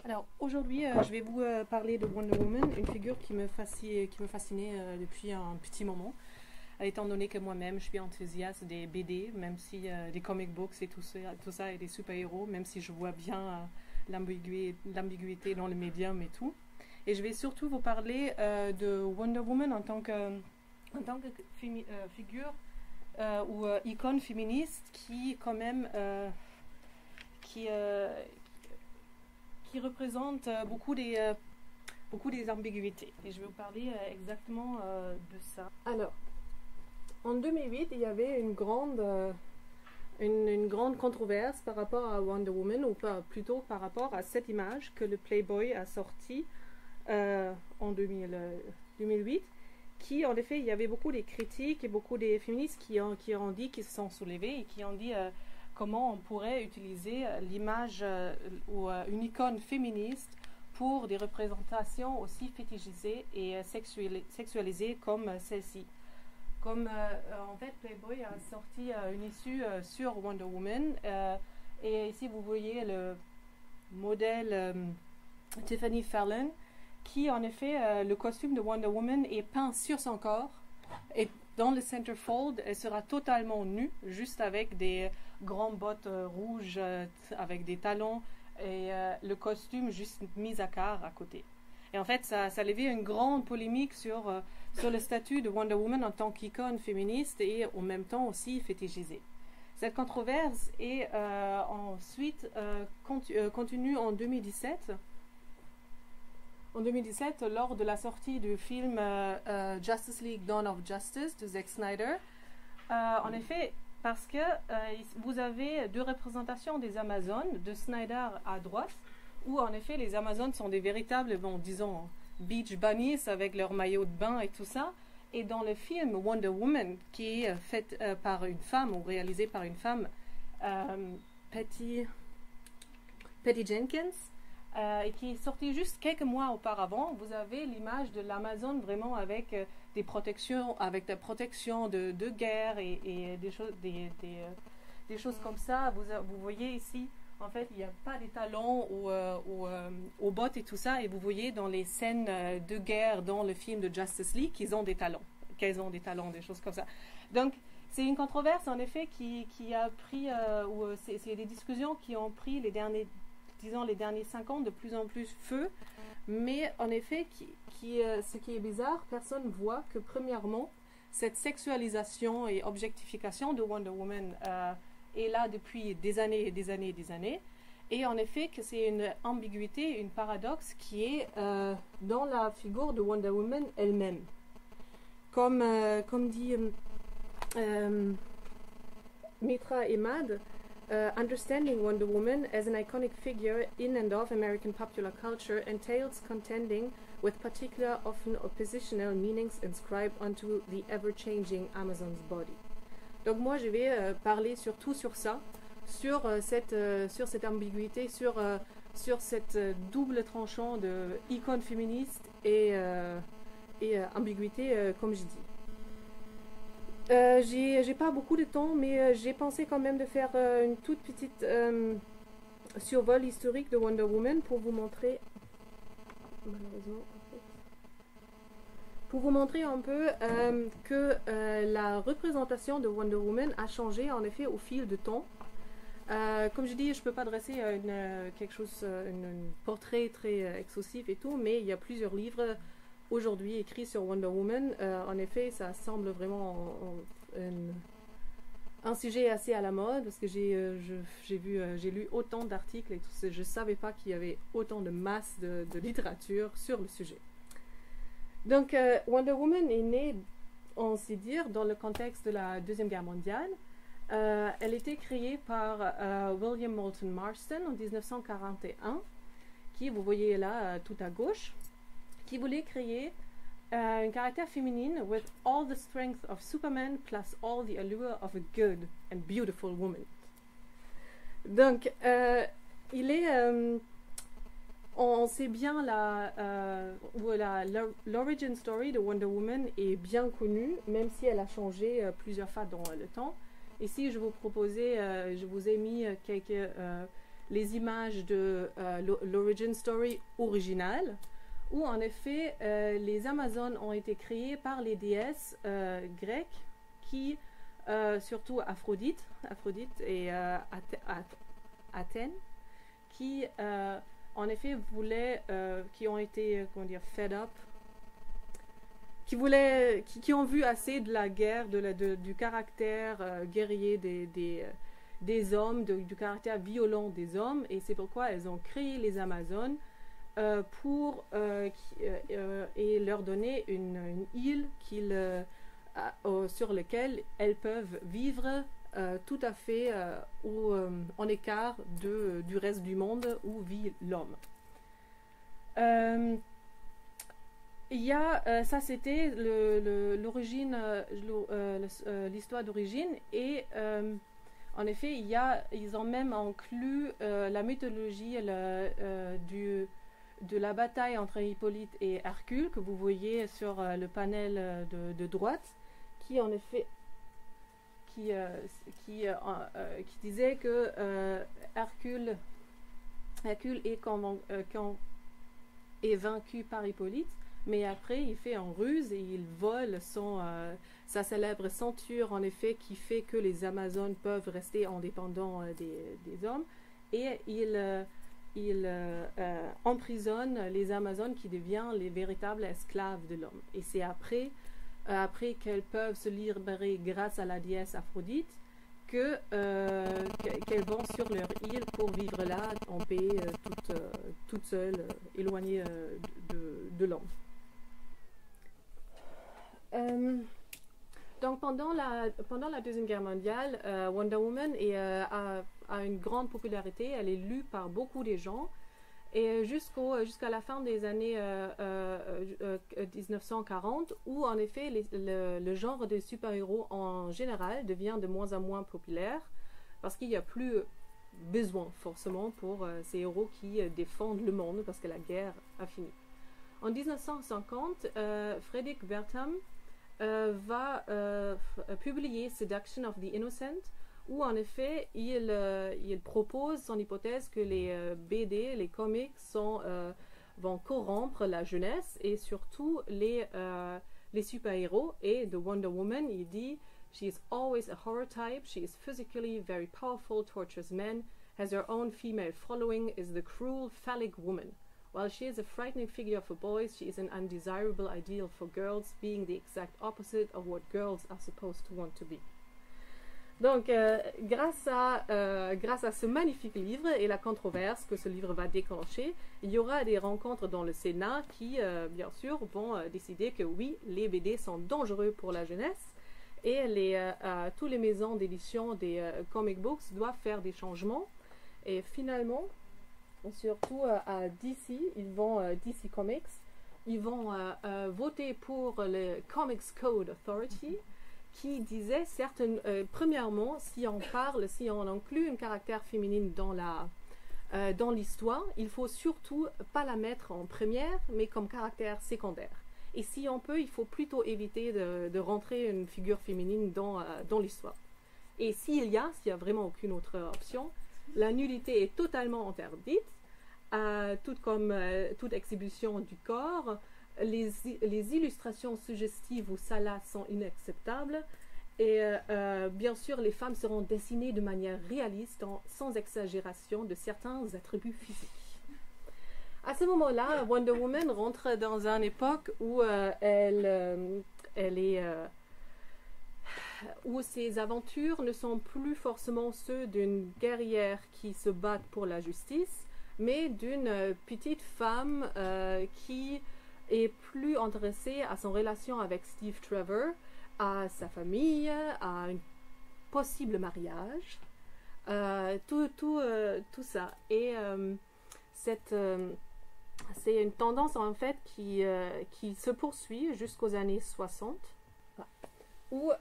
Alors aujourd'hui, je vais vous parler de Wonder Woman, une figure qui me fascinait depuis un petit moment. Étant donné que moi-même, je suis enthousiaste des BD, même si des comic books et tout ça et des super-héros, même si je vois bien l'ambiguïté dans le médium et tout. Et je vais surtout vous parler de Wonder Woman en tant que figure ou icône féministe qui quand même qui, qui représente beaucoup des ambiguïtés. Et je vais vous parler exactement de ça. Alors, en 2008, il y avait une grande controverse par rapport à Wonder Woman, ou plutôt par rapport à cette image que le Playboy a sortie en 2008, qui, en effet, il y avait beaucoup des critiques et beaucoup des féministes qui ont dit, qui se sont soulevés et qui ont dit comment on pourrait utiliser l'image ou une icône féministe pour des représentations aussi fétichisées et sexualisées comme celle-ci. Comme en fait Playboy a sorti une issue sur Wonder Woman et ici vous voyez le modèle Tiffany Fallon qui en effet le costume de Wonder Woman est peint sur son corps et dans le centerfold elle sera totalement nue juste avec des grandes bottes rouges avec des talons et le costume juste mis à quart à côté. Et en fait, ça a levé une grande polémique sur le statut de Wonder Woman en tant qu'icône féministe et en même temps aussi fétichisée. Cette controverse est ensuite continue en 2017. En 2017, lors de la sortie du film Justice League Dawn of Justice de Zack Snyder, en effet, parce que vous avez deux représentations des Amazones, de Snyder à droite, où en effet les Amazones sont des véritables, disons, beach bunnies avec leur maillot de bain et tout ça. Et dans le film Wonder Woman, qui est fait par une femme ou réalisé par une femme, Patty Jenkins, et qui est sorti juste quelques mois auparavant, vous avez l'image de l'Amazone vraiment avec des protections de guerre et des choses comme ça. Vous voyez ici. En fait, il n'y a pas des talons aux bottes et tout ça. Et vous voyez dans les scènes de guerre dans le film de Justice League qu'elles ont des talons, des choses comme ça. Donc, c'est une controverse, en effet, qui a pris, c'est des discussions qui ont pris les derniers 5 ans de plus en plus feu. Mais, en effet, ce qui est bizarre, personne voit que, premièrement, cette sexualisation et objectification de Wonder Woman est là depuis des années et des années et des années. Et en effet, que c'est une ambiguïté, une paradoxe qui est dans la figure de Wonder Woman elle-même. Comme dit Mitra Emad, understanding Wonder Woman as an iconic figure in and of American popular culture entails contending with particular, often oppositional meanings inscribed onto the ever-changing Amazon's body. Donc moi, je vais parler surtout sur ça, sur cette ambiguïté, sur cette double tranchant de icône féministe et ambiguïté, comme je dis. J'ai pas beaucoup de temps, mais j'ai pensé quand même de faire une toute petite survol historique de Wonder Woman pour vous montrer, malheureusement, pour vous montrer un peu que la représentation de Wonder Woman a changé en effet au fil du temps. Comme je dis, je ne peux pas dresser un portrait très exhaustif et tout, mais il y a plusieurs livres aujourd'hui écrits sur Wonder Woman. En effet, ça semble vraiment un sujet assez à la mode parce que j'ai lu autant d'articles et tout. Je ne savais pas qu'il y avait autant de masse de littérature sur le sujet. Donc, Wonder Woman est née, on sait dire, dans le contexte de la Deuxième Guerre mondiale. Elle était créée par William Moulton Marston en 1941, qui, vous voyez là, tout à gauche, qui voulait créer un caractère féminine with all the strength of Superman plus all the allure of a good and beautiful woman. Donc, on sait bien l'origin story de Wonder Woman est bien connue, même si elle a changé plusieurs fois dans le temps. Ici, je vous ai mis les images de l'origin story originale, où en effet les Amazones ont été créées par les déesses grecques qui, surtout Aphrodite et Athènes, qui en effet voulaient, qui ont été, comment dire, fed up, qui ont vu assez de la guerre, du caractère guerrier des hommes, du caractère violent des hommes, et c'est pourquoi elles ont créé les Amazones et leur donner une île sur laquelle elles peuvent vivre tout à fait en écart du reste du monde où vit l'homme. Ça c'était l'origine, l'histoire d'origine, et en effet ils ont même inclus la mythologie de la bataille entre Hippolyte et Hercule que vous voyez sur le panel de droite, qui en effet qui disait que Hercule est vaincu par Hippolyte, mais après il fait en ruse et il vole sa célèbre ceinture, en effet, qui fait que les Amazones peuvent rester indépendants des hommes, et il emprisonne les Amazones qui deviennent les véritables esclaves de l'homme. Et c'est après qu'elles peuvent se libérer grâce à la déesse Aphrodite qu'elles vont sur leur île pour vivre là en paix, toutes seules, éloignées de l'homme. Donc pendant la Deuxième Guerre mondiale, Wonder Woman a une grande popularité, elle est lue par beaucoup de gens, et jusqu'à la fin des années 1940, où en effet le genre de super-héros en général devient de moins en moins populaire, parce qu'il n'y a plus besoin forcément pour ces héros qui défendent le monde, parce que la guerre a fini. En 1950, Fredrik Wertham va publier Seduction of the Innocent, où en effet il propose son hypothèse que les BD, les comics vont corrompre la jeunesse, et surtout les super-héros. Et de Wonder Woman, il dit She is always a horror type, she is physically very powerful, tortures men, has her own female following, is the cruel, phallic woman. While she is a frightening figure for boys, she is an undesirable ideal for girls, being the exact opposite of what girls are supposed to want to be. Donc, grâce à ce magnifique livre et la controverse que ce livre va déclencher, il y aura des rencontres dans le Sénat qui, bien sûr, vont décider que oui, les BD sont dangereux pour la jeunesse, et toutes les maisons d'édition des comic books doivent faire des changements. Et finalement, surtout à DC, DC Comics, ils vont voter pour le Comics Code Authority, qui disait premièrement, si on inclut un caractère féminin dans l'histoire, il faut surtout pas la mettre en première, mais comme caractère secondaire. Et si on peut, il faut plutôt éviter de rentrer une figure féminine dans l'histoire. Et s'il y a vraiment aucune autre option, la nudité est totalement interdite, toute exhibition du corps. Les illustrations suggestives ou salaces sont inacceptables, et bien sûr les femmes seront dessinées de manière réaliste, sans exagération de certains attributs physiques. À ce moment-là, Wonder Woman rentre dans une époque où où ses aventures ne sont plus forcément ceux d'une guerrière qui se bat pour la justice, mais d'une petite femme qui est plus intéressée à son relation avec Steve Trevor, à sa famille, à un possible mariage, tout ça. Et c'est une tendance en fait qui se poursuit jusqu'aux années 60, où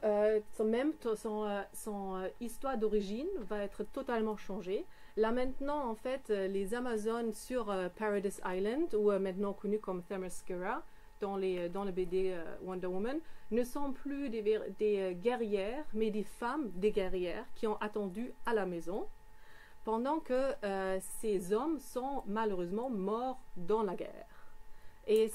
son histoire d'origine va être totalement changée. Là maintenant, en fait, les Amazones sur Paradise Island, ou maintenant connues comme Themyscira dans le BD Wonder Woman, ne sont plus des guerrières, mais des femmes des guerrières qui ont attendu à la maison. pendant que ces hommes sont malheureusement morts dans la guerre. Et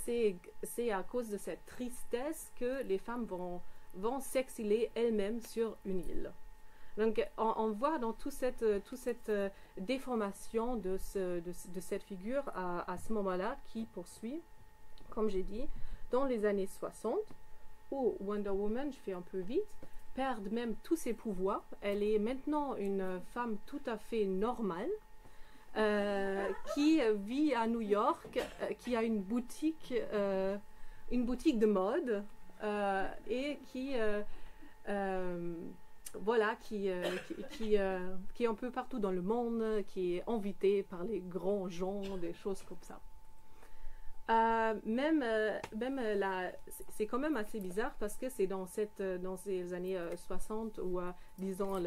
c'est à cause de cette tristesse que les femmes vont s'exiler elles-mêmes sur une île. Donc on voit dans toute cette déformation de cette figure à ce moment-là qui poursuit, comme j'ai dit, dans les années 60, où Wonder Woman, je fais un peu vite, perd même tous ses pouvoirs. Elle est maintenant une femme tout à fait normale, qui vit à New York, qui a une boutique de mode, et qui voilà, qui est un peu partout dans le monde, qui est invitée par les grands gens, des choses comme ça. C'est quand même assez bizarre parce que c'est dans ces années 60 où, disons,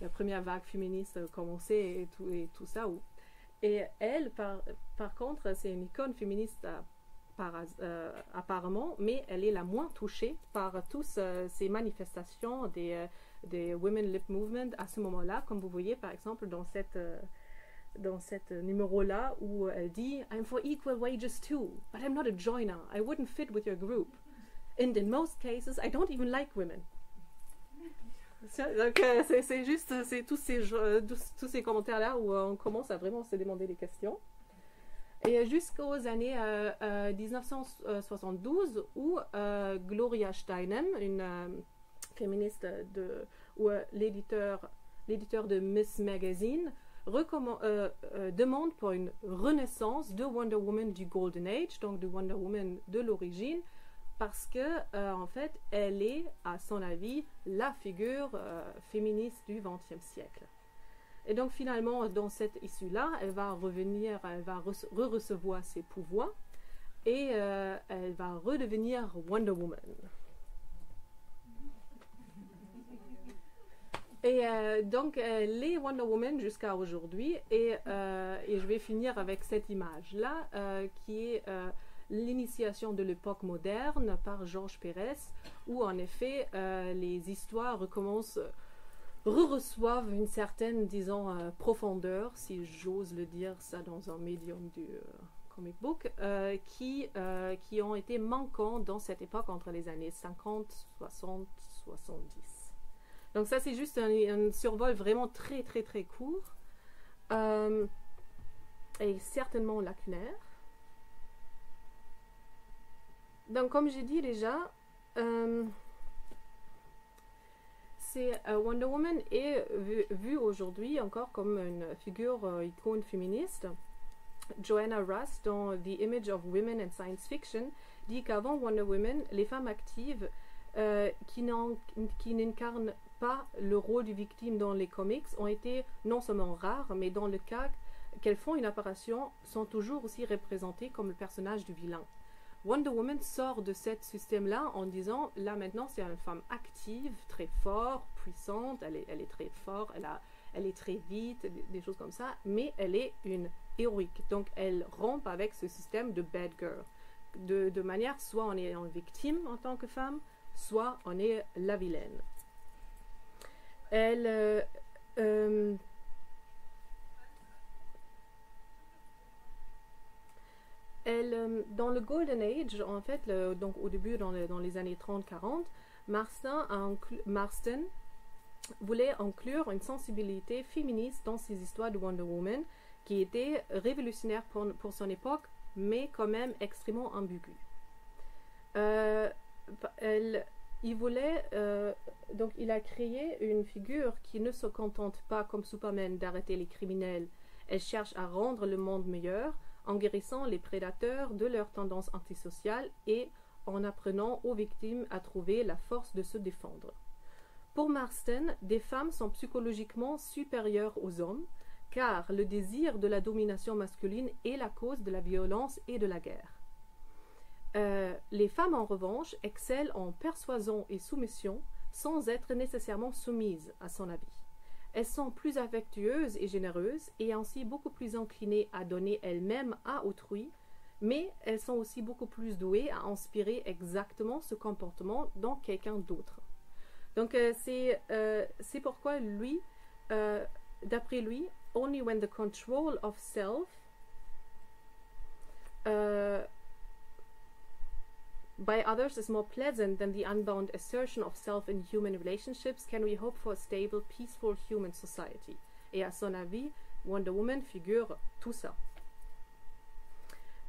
la première vague féministe commençait et tout ça. Et elle, par contre, c'est une icône féministe apparemment, mais elle est la moins touchée par tous ces manifestations des Women Lib Movement à ce moment-là, comme vous voyez par exemple dans cette numéro-là où elle dit « I'm for equal wages too, but I'm not a joiner. I wouldn't fit with your group. And in most cases, I don't even like women. » Donc c'est juste tous ces commentaires-là où on commence à vraiment se demander des questions. Et jusqu'aux années 1972 où Gloria Steinem, une féministe ou l'éditeur de Miss Magazine, demande pour une renaissance de Wonder Woman du Golden Age, donc de Wonder Woman de l'origine, parce que en fait elle est, à son avis, la figure féministe du XXe siècle. Et donc finalement dans cette issue-là, elle va revenir, elle va recevoir ses pouvoirs et elle va redevenir Wonder Woman. Et donc les Wonder Woman jusqu'à aujourd'hui, et je vais finir avec cette image-là qui est l'initiation de l'époque moderne par Georges Pérez, où en effet les histoires reçoivent une certaine, disons, profondeur, si j'ose le dire ça dans un médium du comic book, qui ont été manquants dans cette époque entre les années 50, 60, 70. Donc ça c'est juste un survol vraiment très très très court et certainement lacunaire. Donc comme j'ai dit déjà, Wonder Woman est vue aujourd'hui encore comme une figure icône féministe. Joanna Russ, dans The Image of Women in Science Fiction, dit qu'avant Wonder Woman, les femmes actives qui n'incarnent pas le rôle de victime dans les comics ont été non seulement rares, mais dans le cas qu'elles font une apparition, sont toujours aussi représentées comme le personnage du vilain. Wonder Woman sort de ce système-là en disant, là maintenant c'est une femme active, très forte, puissante, elle est très forte, elle est très vite, des choses comme ça, mais elle est une héroïque. Donc elle rompt avec ce système de bad girl. De manière, soit on est une victime en tant que femme, soit on est la vilaine. Dans le Golden Age, en fait, donc au début, dans les années 30-40, Marston voulait inclure une sensibilité féministe dans ses histoires de Wonder Woman, qui était révolutionnaire pour son époque, mais quand même extrêmement ambiguë. Donc il a créé une figure qui ne se contente pas, comme Superman, d'arrêter les criminels. Elle cherche à rendre le monde meilleur en guérissant les prédateurs de leurs tendances antisociales et en apprenant aux victimes à trouver la force de se défendre. Pour Marston, des femmes sont psychologiquement supérieures aux hommes, car le désir de la domination masculine est la cause de la violence et de la guerre. Les femmes, en revanche, excellent en persuasion et soumission sans être nécessairement soumises à son avis. Elles sont plus affectueuses et généreuses et ainsi beaucoup plus inclinées à donner elles-mêmes à autrui, mais elles sont aussi beaucoup plus douées à inspirer exactement ce comportement dans quelqu'un d'autre. Donc c'est pourquoi lui d'après lui, only when the control of self by others is more pleasant than the unbound assertion of self in human relationships can we hope for a stable, peaceful human society. Et à son avis, Wonder Woman figure tout ça.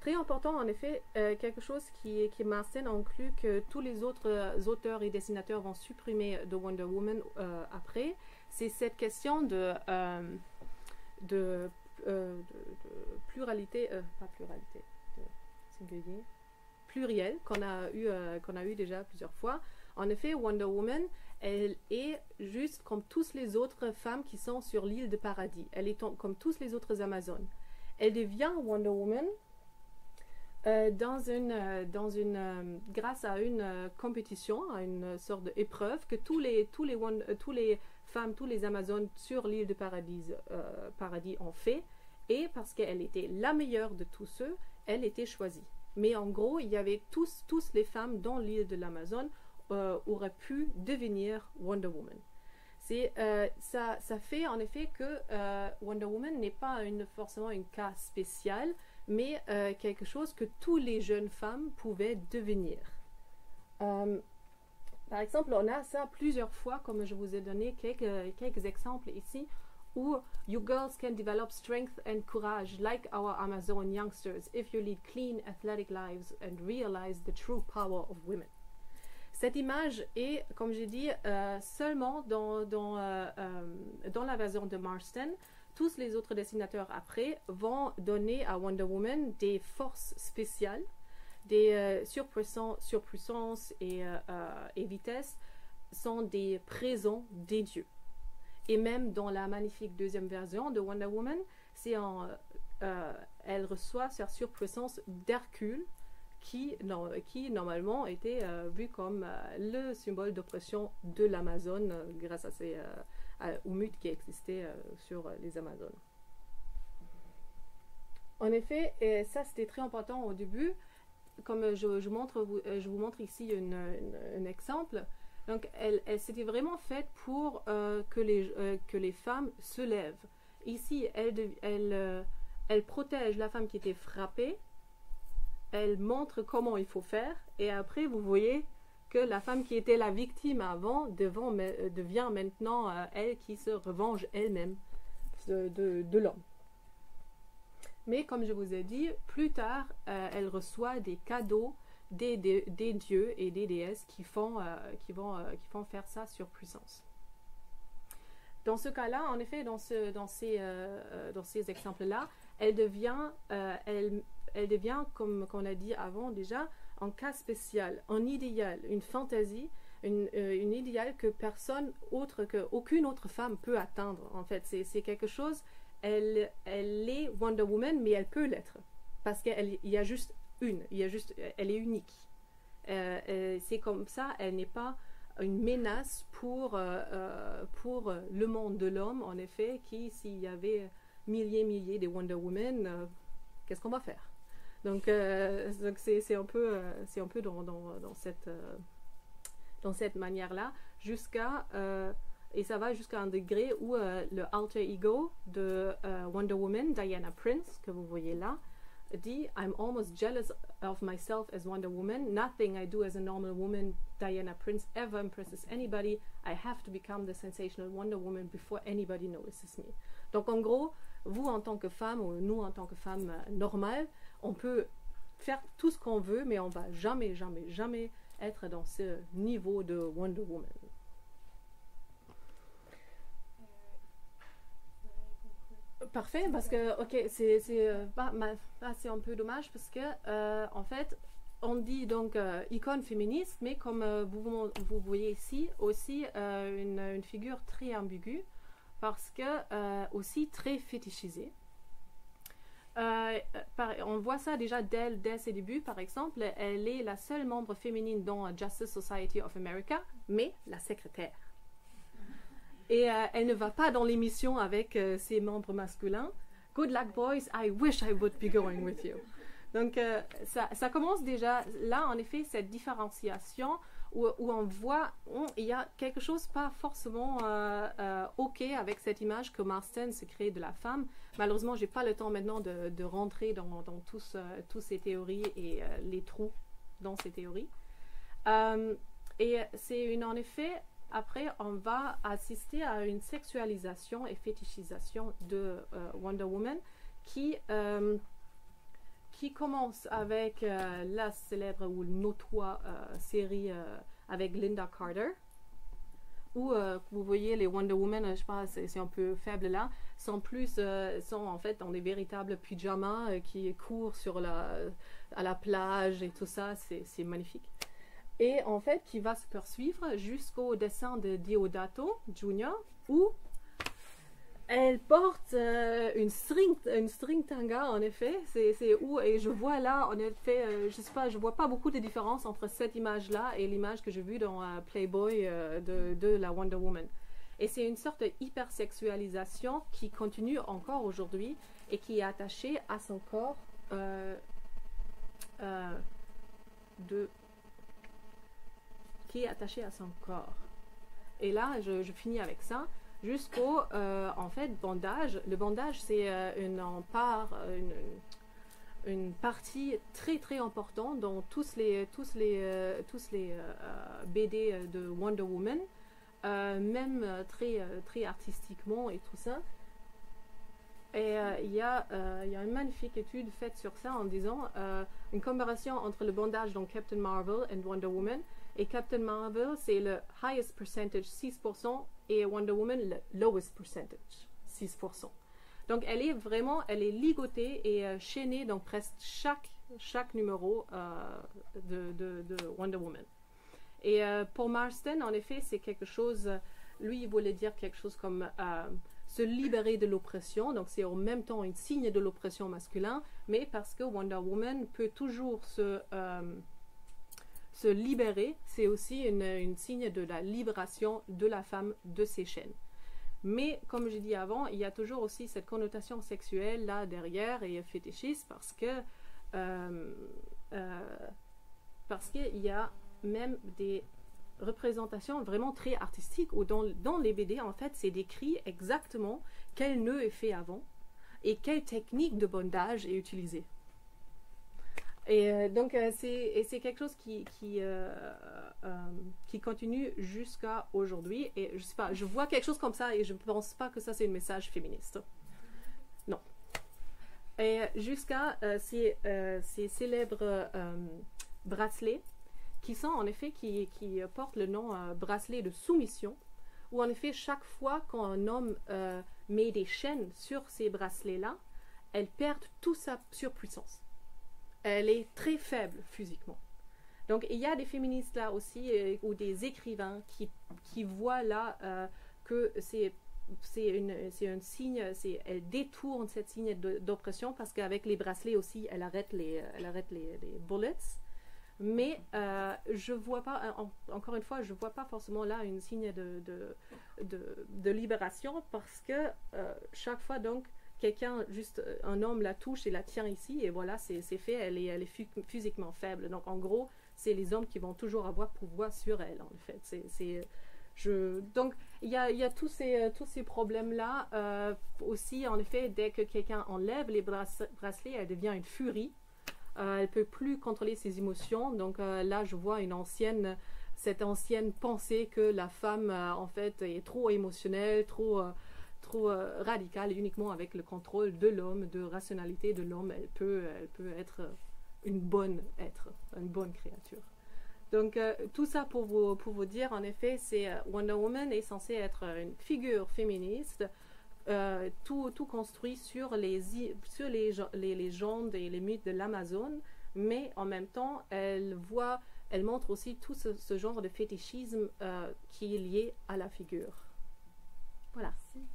Très important, en effet, quelque chose qui Marston a inclus que tous les autres auteurs et dessinateurs vont supprimer de Wonder Woman après, c'est cette question de pluralité, pas pluralité, de singulier, pluriel qu'on a eu déjà plusieurs fois. En effet, Wonder Woman, elle est juste comme toutes les autres femmes qui sont sur l'île de Paradis. Elle est comme toutes les autres Amazones. Elle devient Wonder Woman grâce à une compétition, à une sorte d'épreuve que tous les femmes, tous les Amazones sur l'île de Paradis ont fait, et parce qu'elle était la meilleure de tous ceux, elle était choisie. Mais en gros, il y avait tous les femmes dans l'île de l'Amazone auraient pu devenir Wonder Woman. Ça fait en effet que Wonder Woman n'est pas forcément un cas spécial, mais quelque chose que toutes les jeunes femmes pouvaient devenir. Par exemple, on a ça plusieurs fois, comme je vous ai donné quelques exemples ici, où you girls can develop strength and courage like our Amazon youngsters if you lead clean, athletic lives and realize the true power of women. Cette image est, comme j'ai dit, seulement dans la version de Marston. Tous les autres dessinateurs après vont donner à Wonder Woman des forces spéciales, des surpuissance et vitesse sont des présents des dieux. Et même dans la magnifique deuxième version de Wonder Woman, elle reçoit sa surpuissance d'Hercule, qui normalement était vu comme le symbole d'oppression de l'Amazone grâce au mythe qui existait sur les Amazones. En effet, et ça c'était très important au début, comme je vous montre ici un exemple. Donc c'était vraiment faite pour que les femmes se lèvent. Ici, elle protège la femme qui était frappée, elle montre comment il faut faire, et après vous voyez que la femme qui était la victime avant devient maintenant elle qui se revenge elle-même de l'homme. Mais comme je vous ai dit, plus tard, elle reçoit des cadeaux des dieux et des déesses qui vont faire sa surpuissance. Dans ce cas-là, en effet, dans ces exemples-là, elle devient, comme on a dit avant déjà, un cas spécial, un idéal, une fantaisie, une idéal que aucune autre femme peut atteindre. En fait, c'est quelque chose. Elle est Wonder Woman, mais elle peut l'être parce qu'il y a juste elle est unique. C'est comme ça, elle n'est pas une menace pour le monde de l'homme, en effet, qui, s'il y avait milliers de Wonder Woman, qu'est-ce qu'on va faire? Donc c'est un peu dans cette manière-là, et ça va jusqu'à un degré où le alter ego de Wonder Woman, Diana Prince, que vous voyez là, dit I'm almost jealous of myself as Wonder Woman. Nothing I do as a normal woman, Diana Prince, ever impresses anybody. I have to become the sensational Wonder Woman before anybody notices me. Donc en gros, vous en tant que femme, ou nous en tant que femmes normales, on peut faire tout ce qu'on veut, mais on va jamais être dans ce niveau de Wonder Woman. Parfait, parce que c'est un peu dommage parce que en fait on dit donc icône féministe, mais comme vous voyez ici aussi une figure très ambiguë parce que aussi très fétichisée. On voit ça déjà dès ses débuts. Par exemple, elle est la seule membre féminine dans Justice Society of America, mais la secrétaire. Et elle ne va pas dans l'émission avec ses membres masculins. Good luck, boys. I wish I would be going with you. Donc, ça commence déjà là, en effet, cette différenciation où on voit, il y a quelque chose pas forcément OK avec cette image que Marston se crée de la femme. Malheureusement, j'ai pas le temps maintenant de rentrer dans tous ces théories et les trous dans ces théories. Et c'est en effet, après, on va assister à une sexualisation et fétichisation de Wonder Woman qui commence avec la célèbre ou notoire série avec Linda Carter, où vous voyez les Wonder Woman, je sais pas, c'est un peu faible là, sont en fait dans des véritables pyjamas qui courent à la plage et tout ça, c'est magnifique. Et en fait, qui va se poursuivre jusqu'au dessin de Deodato Jr., où elle porte une string tanga, en effet. C'est où, et je vois là, en effet, je sais pas, je vois pas beaucoup de différence entre cette image-là et l'image que j'ai vue dans Playboy de la Wonder Woman. Et c'est une sorte de hypersexualisation qui continue encore aujourd'hui et qui est attachée à son corps qui est attaché à son corps. Et là, je finis avec ça, jusqu'au, en fait, bandage. Le bandage, c'est une partie très très importante dans tous les BD de Wonder Woman, même très artistiquement et tout ça. Et il y a une magnifique étude faite sur ça en disant une comparaison entre le bandage dans Captain Marvel et Wonder Woman. Et Captain Marvel, c'est le highest percentage, 6%, et Wonder Woman, le lowest percentage, 6%. Donc, elle est ligotée et chaînée dans presque chaque numéro de Wonder Woman. Et pour Marston, en effet, c'est quelque chose, lui, il voulait dire quelque chose comme se libérer de l'oppression. Donc, c'est en même temps un signe de l'oppression masculine, mais parce que Wonder Woman peut toujours se libérer, c'est aussi une signe de la libération de la femme de ses chaînes. Mais, comme j'ai dit avant, il y a toujours aussi cette connotation sexuelle là derrière et fétichiste parce qu'il y a même des représentations vraiment très artistiques où dans les BD, en fait, c'est décrit exactement quel nœud est fait avant et quelle technique de bondage est utilisée. Et donc, c'est quelque chose qui continue jusqu'à aujourd'hui. Et je sais pas, je vois quelque chose comme ça et je ne pense pas que ça, c'est un message féministe. Non. Et jusqu'à ces célèbres bracelets qui sont, en effet, qui portent le nom bracelet de soumission, où, en effet, chaque fois qu'un homme met des chaînes sur ces bracelets-là, elles perdent toute sa surpuissance. Elle est très faible physiquement. Donc, il y a des féministes là aussi, ou des écrivains qui voient là que c'est un signe, elle détourne cette signe d'oppression parce qu'avec les bracelets aussi, elle arrête les bullets. Mais je vois pas, encore une fois, je vois pas forcément là une signe de libération parce que chaque fois, donc, juste un homme la touche et la tient ici, et voilà, c'est fait, elle est physiquement faible. Donc, en gros, c'est les hommes qui vont toujours avoir pouvoir sur elle, en fait. Donc, il y a tous ces problèmes-là. Aussi, en effet, dès que quelqu'un enlève les bracelets, elle devient une furie. Elle ne peut plus contrôler ses émotions. Donc, là, je vois cette ancienne pensée que la femme, en fait, est trop émotionnelle, trop radicale, uniquement avec le contrôle de l'homme, de rationalité de l'homme, elle peut être une bonne créature. Donc tout ça pour vous dire, en effet, Wonder Woman est censée être une figure féministe, tout construit sur les légendes et les mythes de l'Amazone, mais en même temps, elle montre aussi tout ce genre de fétichisme qui est lié à la figure. Voilà. Merci.